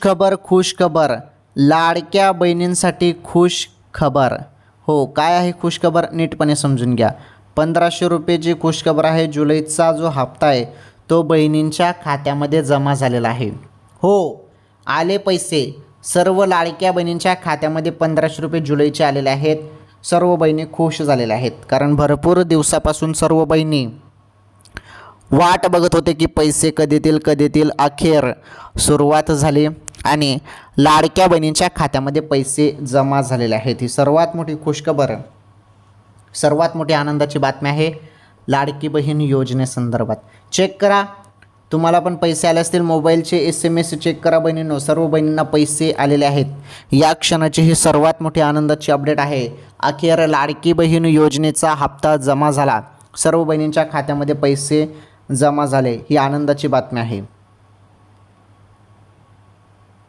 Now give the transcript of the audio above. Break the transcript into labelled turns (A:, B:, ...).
A: खुश खबर. लाडक्या बहिणींसाठी खुश खबर. हो, काय आहे खुश खबर नीटपणे समजून घ्या. 1500 रुपयेची खुश खबर आहे. जुलैचा जो हप्ता आहे तो बहिणींच्या खात्यामध्ये जमा झालेला आहे. हो, आले पैसे. सर्व लाडक्या बहिणींच्या खात्यामध्ये 1500 रुपये जुलैचे आलेले आहेत. सर्व बहिणी खुश झालेल्या आहेत, कारण भरपूर दिवसापासून सर्व बहिणी वाट बघत होते की पैसे कधी येतील. अखेर सुरुवात झाली आणि लाडक्या बहिणींच्या खात्यामध्ये पैसे जमा झालेले आहेत. ही सर्वात मोठी खुशखबर, सर्वात मोठी आनंदाची बातमी आहे लाडकी बहीण योजनेसंदर्भात. चेक करा, तुम्हाला पण पैसे आले असतील. मोबाईलचे SMS चेक करा बहिणींनो. सर्व बहिणींना पैसे आलेले आहेत. या क्षणाची ही सर्वात मोठी आनंदाची अपडेट आहे. अखेर लाडकी बहीण योजनेचा हप्ता जमा झाला. सर्व बहिणींच्या खात्यामध्ये पैसे जमा झाले. ही आनंदाची बातमी आहे.